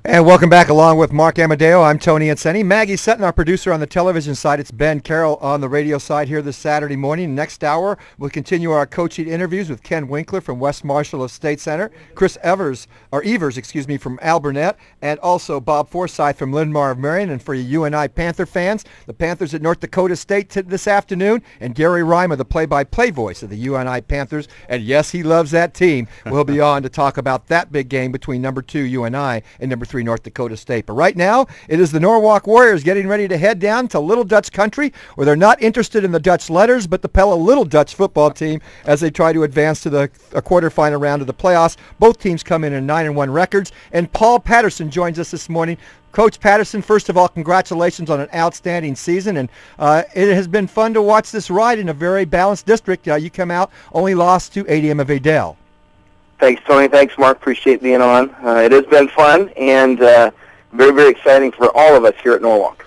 And welcome back along with Mark Amadeo. I'm Tony Anseni. Maggie Sutton, our producer on the television side. It's Ben Carroll on the radio side here this Saturday morning. Next hour, we'll continue our coaching interviews with Ken Winkler from West Marshall Estate Center, Chris Evers from Alburnett, and also Bob Forsyth from Linn-Mar of Marion. And for you UNI Panther fans, the Panthers at North Dakota State this afternoon, and Gary Rima, the play-by-play voice of the UNI Panthers. And yes, he loves that team. We'll be on to talk about that big game between number 2 UNI and number 3 North Dakota State. But right now, it is the Norwalk Warriors getting ready to head down to Little Dutch country, where they're not interested in the Dutch letters, but the Pella Little Dutch football team as they try to advance to the quarterfinal round of the playoffs. Both teams come in 9-1 records, and Paul Patterson joins us this morning. Coach Patterson, first of all, congratulations on an outstanding season, and it has been fun to watch this ride in a very balanced district. You come out, only lost to ADM of Adel. Thanks, Tony. Thanks, Mark. Appreciate being on. It has been fun and very, very exciting for all of us here at Norwalk.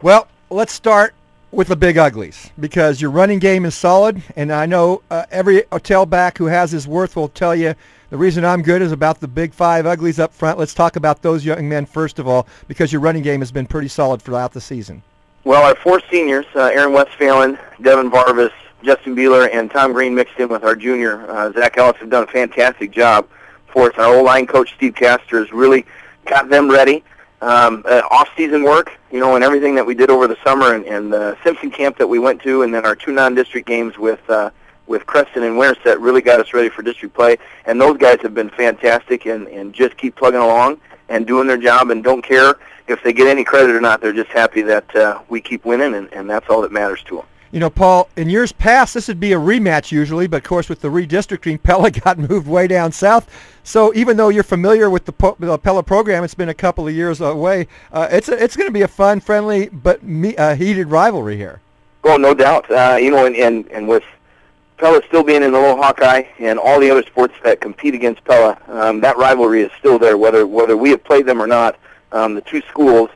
Well, let's start with the big uglies, because your running game is solid, and I know every tailback who has his worth will tell you the reason I'm good is about the big 5 uglies up front. Let's talk about those young men first of all, because your running game has been pretty solid throughout the season. Well, our 4 seniors, Aaron Westphalen, Devin Varvis, Justin Beeler, and Tom Green mixed in with our junior, Zach Ellis, have done a fantastic job for us. Our O-line coach, Steve Castor, has really got them ready. Off-season work, and everything that we did over the summer, and the Simpson camp that we went to, and then our 2 non-district games with Creston and Winterset really got us ready for district play. And those guys have been fantastic and just keep plugging along and doing their job and don't care if they get any credit or not. They're just happy that we keep winning, and that's all that matters to them. Paul, in years past, this would be a rematch usually, but of course with the redistricting, Pella got moved way down south. So even though you're familiar with the Pella program, it's been a couple of years away. It's going to be a fun, friendly, but heated rivalry here. Oh, no doubt. And with Pella still being in the Little Hawkeye and all the other sports that compete against Pella, that rivalry is still there, whether we have played them or not. The 2 schools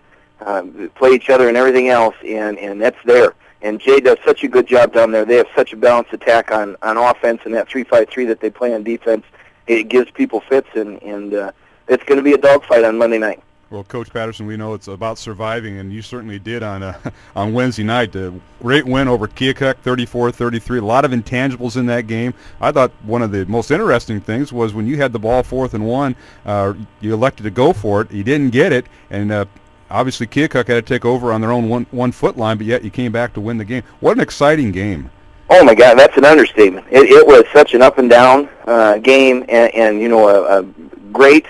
play each other and everything else, and that's there. And Jay does such a good job down there. They have such a balanced attack on offense, and that 3-5-3 that they play on defense, it gives people fits, and it's going to be a dogfight on Monday night. Well, Coach Patterson, we know it's about surviving, and you certainly did on Wednesday night. A great win over Keokuk, 34-33. A lot of intangibles in that game. I thought one of the most interesting things was when you had the ball 4th and 1, you elected to go for it. You didn't get it, and obviously Keokuk had to take over on their own one-foot line, but yet you came back to win the game. What an exciting game. Oh, my God, that's an understatement. It was such an up-and-down game and a great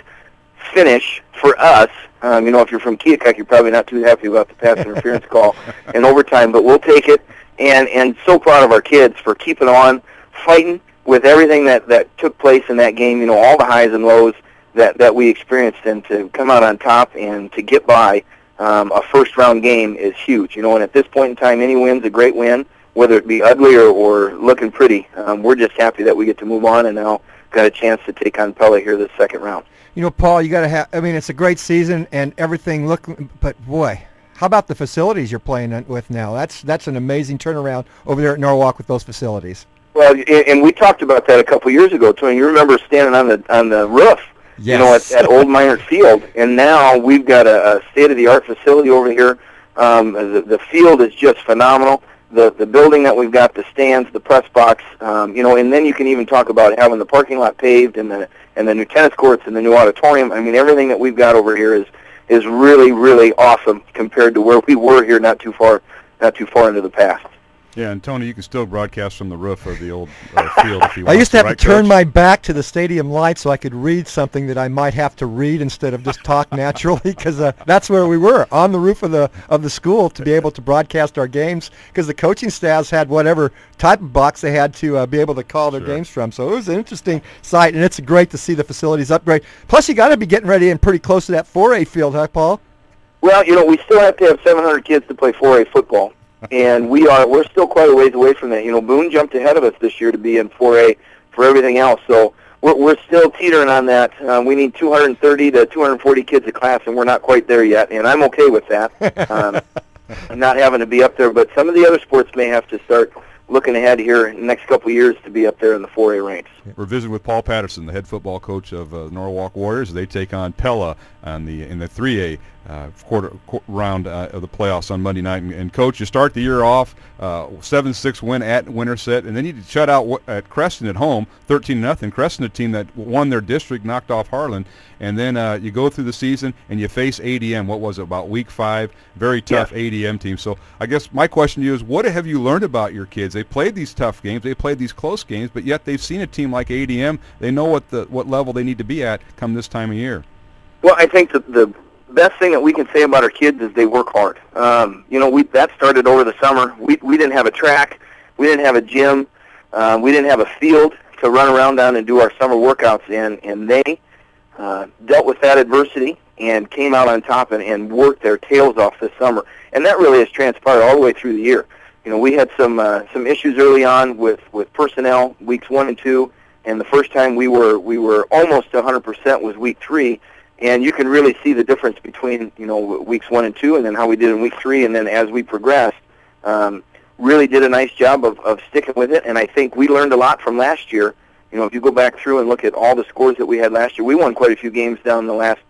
finish for us. If you're from Keokuk, you're probably not too happy about the pass interference call in overtime, but we'll take it. And so proud of our kids for keeping on, fighting with everything that took place in that game, all the highs and lows that we experienced, and to come out on top and to get by a first-round game is huge. And at this point in time, any win's a great win, whether it be ugly or looking pretty. We're just happy that we get to move on and now got a chance to take on Pella here this second round. Paul, you got to have, it's a great season and everything but boy, how about the facilities you're playing with now? That's an amazing turnaround over there at Norwalk with those facilities. Well, and we talked about that a couple years ago, Tony. You remember standing on the roof, yes, at Old Minot Field, and now we've got a state-of-the-art facility over here. The field is just phenomenal. The building that we've got, the stands, the press box, and then you can even talk about having the parking lot paved and the new tennis courts and the new auditorium. Everything that we've got over here is really, really awesome compared to where we were here not too far into the past. Yeah, and Tony, you can still broadcast from the roof of the old field if you want. I used to have right, to turn Coach? my back to the stadium lights so I could read something that I might have to read instead of just talk naturally, because that's where we were, on the roof of the school, to be able to broadcast our games, because the coaching staffs had whatever type of box they had to be able to call their games from. So it was an interesting sight, and it's great to see the facilities upgrade. Plus, you got to be getting ready and pretty close to that 4A field, huh, Paul? Well, we still have to have 700 kids to play 4A football. And we're still quite a ways away from that. Boone jumped ahead of us this year to be in 4A for everything else. So we're still teetering on that. We need 230 to 240 kids a class, and we're not quite there yet. And I'm okay with that, not having to be up there. But some of the other sports may have to start looking ahead here in the next couple of years to be up there in the 4A ranks. We're visiting with Paul Patterson, the head football coach of Norwalk Warriors. They take on Pella in the 3A round of the playoffs on Monday night. And Coach, you start the year off 7-6 win at Winterset, and then you shut out at Creston at home, 13-0. Creston, a team that won their district, knocked off Harlan. And then you go through the season and you face ADM. What was it, about week 5? Very tough ADM team. So I guess my question to you is, what have you learned about your kids? They played these tough games, they played these close games, but yet they've seen a team like ADM. They know what level they need to be at come this time of year. Well, I think the best thing that we can say about our kids is they work hard. That started over the summer. We didn't have a track, we didn't have a gym, we didn't have a field to run around on and do our summer workouts in, and they dealt with that adversity and came out on top and worked their tails off this summer. And that really has transpired all the way through the year. We had some issues early on with personnel, weeks 1 and 2, and the first time we were almost 100% was week 3, and you can really see the difference between weeks 1 and 2, and then how we did in week 3, and then as we progressed, really did a nice job of sticking with it. And I think we learned a lot from last year. If you go back through and look at all the scores that we had last year, we won quite a few games down in the last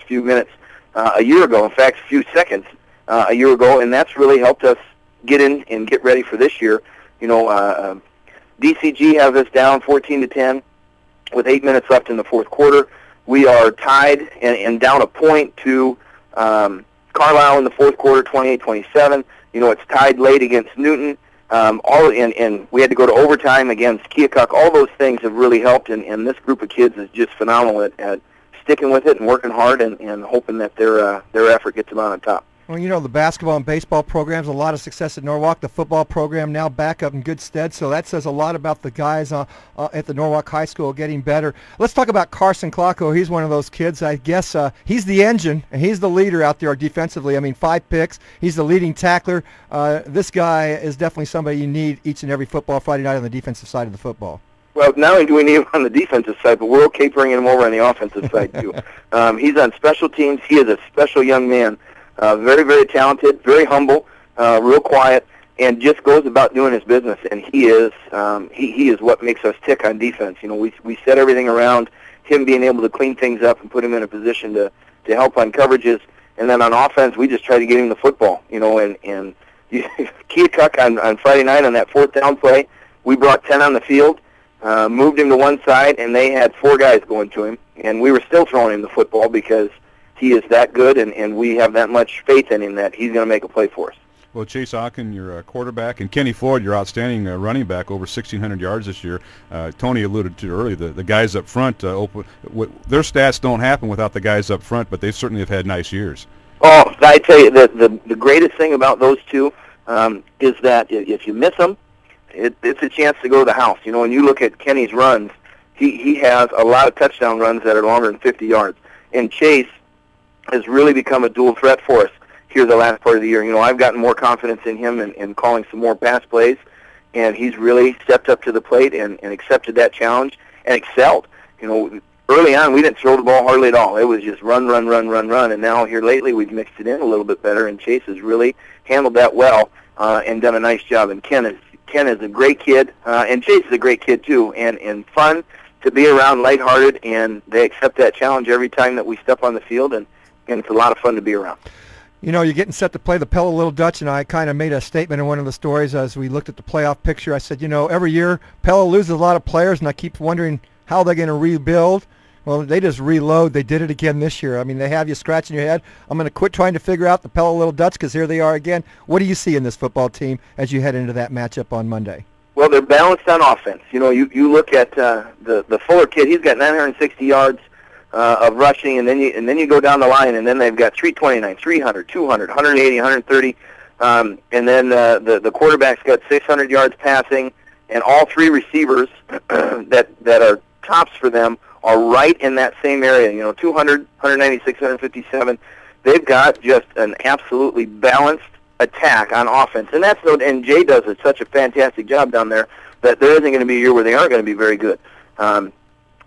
few minutes a year ago. In fact, a few seconds a year ago, and that's really helped us get in and get ready for this year. DCG has us down 14-10 with 8 minutes left in the fourth quarter. We are tied and down a point to Carlisle in the fourth quarter, 28-27. It's tied late against Newton. And we had to go to overtime against Keokuk. All those things have really helped, and this group of kids is just phenomenal at sticking with it and working hard and hoping that their effort gets them out on top. Well, the basketball and baseball programs, a lot of success at Norwalk. The football program now back up in good stead, so that says a lot about the guys at the Norwalk High School getting better. Let's talk about Carson Klocko. He's one of those kids. I guess he's the engine, and he's the leader out there defensively. 5 picks. He's the leading tackler. This guy is definitely somebody you need each and every football Friday night on the defensive side of the football. Well, not only do we need him on the defensive side, but we're okay bringing him over on the offensive side, too. He's on special teams. He is a special young man. Very, very talented, very humble, real quiet, and just goes about doing his business. And he is what makes us tick on defense. We set everything around him being able to clean things up and put him in a position to help on coverages. And then on offense, we just try to get him the football. And Keokuk on Friday night on that 4th down play, we brought 10 on the field, moved him to one side, and they had 4 guys going to him. And we were still throwing him the football because he is that good, and we have that much faith in him that he's going to make a play for us. Well, Chase Ocken, your quarterback, and Kenny Floyd, your outstanding running back, over 1,600 yards this year. Tony alluded to earlier, the guys up front, their stats don't happen without the guys up front, but they certainly have had nice years. Oh, I tell you, the greatest thing about those two is that if you miss them, it's a chance to go to the house. When you look at Kenny's runs, he has a lot of touchdown runs that are longer than 50 yards. And Chase has really become a dual threat for us here the last part of the year. I've gotten more confidence in him and calling some more pass plays, and he's really stepped up to the plate and accepted that challenge and excelled. Early on, we didn't throw the ball hardly at all. It was just run, and now here lately we've mixed it in a little bit better, and Chase has really handled that well and done a nice job. And Ken is a great kid, and Chase is a great kid too, and fun to be around, lighthearted, and they accept that challenge every time that we step on the field, and it's a lot of fun to be around. You're getting set to play the Pella Little Dutch, and I kind of made a statement in one of the stories as we looked at the playoff picture. I said, every year Pella loses a lot of players, and I keep wondering how they're going to rebuild. Well, they just reload. They did it again this year. They have you scratching your head. I'm going to quit trying to figure out the Pella Little Dutch because here they are again. What do you see in this football team as you head into that matchup on Monday? Well, they're balanced on offense. You look at the Fuller kid. He's got 960 yards. Of rushing, and then you go down the line, and then they've got 329, 300, 200, 180, 130, and then the quarterback's got 600 yards passing, and all 3 receivers that are tops for them are right in that same area. 200, 196, 157. They've got just an absolutely balanced attack on offense, and Jay does such a fantastic job down there that there isn't going to be a year where they aren't going to be very good.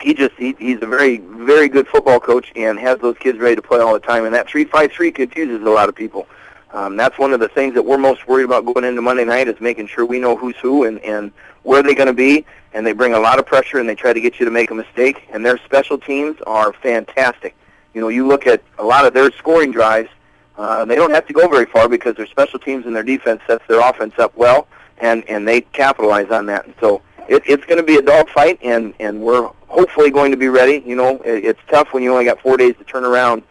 He's a very, very good football coach and has those kids ready to play all the time. And that 3-5-3 confuses a lot of people. That's one of the things that we're most worried about going into Monday night, is making sure we know who's who and where they're going to be. And they bring a lot of pressure, and they try to get you to make a mistake. And their special teams are fantastic. You look at a lot of their scoring drives, they don't have to go very far because their special teams and their defense sets their offense up well, and they capitalize on that. And so it's going to be a dogfight, and we're hopefully going to be ready. It's tough when you only got 4 days to turn around,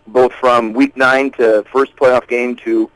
both from week 9 to first playoff game to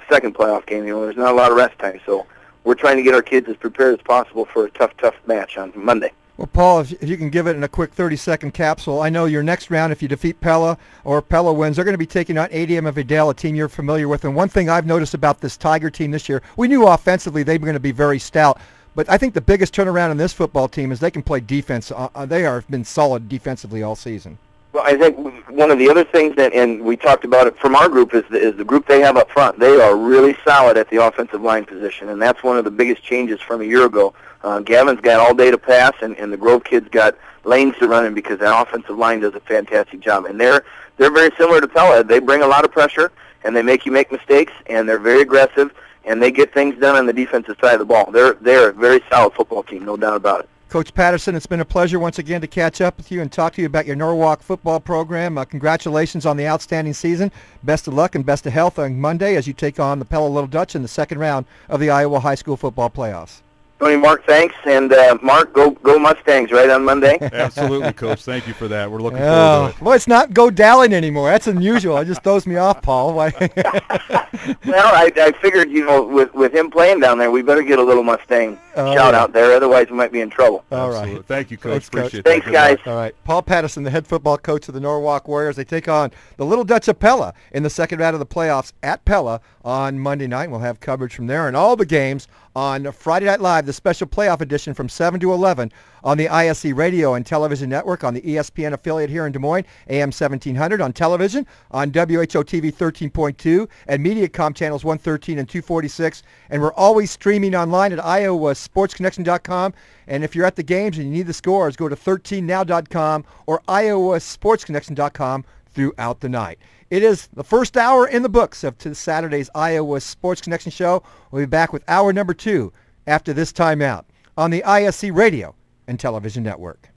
second playoff game. There's not a lot of rest time, so we're trying to get our kids as prepared as possible for a tough match on Monday. Well, Paul, if you can give it in a quick 30-second capsule, I know your next round, if you defeat Pella or Pella wins, they're going to be taking on ADM of Vidal, a team you're familiar with. And one thing I've noticed about this Tiger team this year, we knew offensively they were going to be very stout. But I think the biggest turnaround in this football team is they can play defense. They have been solid defensively all season. Well, I think one of the other things and we talked about it from our group, is the group they have up front. They are really solid at the offensive line position, and that's one of the biggest changes from a year ago. Gavin's got all day to pass, and the Grove kids got lanes to run in, because that offensive line does a fantastic job. And they're very similar to Pella. They bring a lot of pressure, and they make you make mistakes, and they're very aggressive, and they get things done on the defensive side of the ball. They're a very solid football team, no doubt about it. Coach Patterson, it's been a pleasure once again to catch up with you and talk to you about your Norwalk football program. Congratulations on the outstanding season. Best of luck and best of health on Monday as you take on the Pella Little Dutch in the second round of the Iowa High School football playoffs. Tony, Mark, thanks. And Mark, go Mustangs, right, on Monday? Absolutely, Coach. Thank you for that. We're looking forward to it. Well, it's not go Dowling anymore. That's unusual. It just throws me off, Paul. Well, I figured, with him playing down there, we better get a little Mustang shout out there. Otherwise, we might be in trouble. All Absolutely. right. Thank you, Coach. Appreciate Thanks, that. guys. All right. Paul Patterson, the head football coach of the Norwalk Warriors. They take on the Little Dutch of Pella in the second round of the playoffs at Pella on Monday night. We'll have coverage from there and all the games on Friday Night Live, the special playoff edition from 7 to 11 on the ISC Radio and Television Network, on the ESPN affiliate here in Des Moines, AM 1700, on television, on WHO-TV 13.2, and Mediacom channels 113 and 246. And we're always streaming online at iowasportsconnection.com. And if you're at the games and you need the scores, go to 13now.com or iowasportsconnection.com throughout the night. It is the first hour in the books of Saturday's Iowa Sports Connection show. We'll be back with hour number 2 after this timeout on the ISC Radio and Television Network.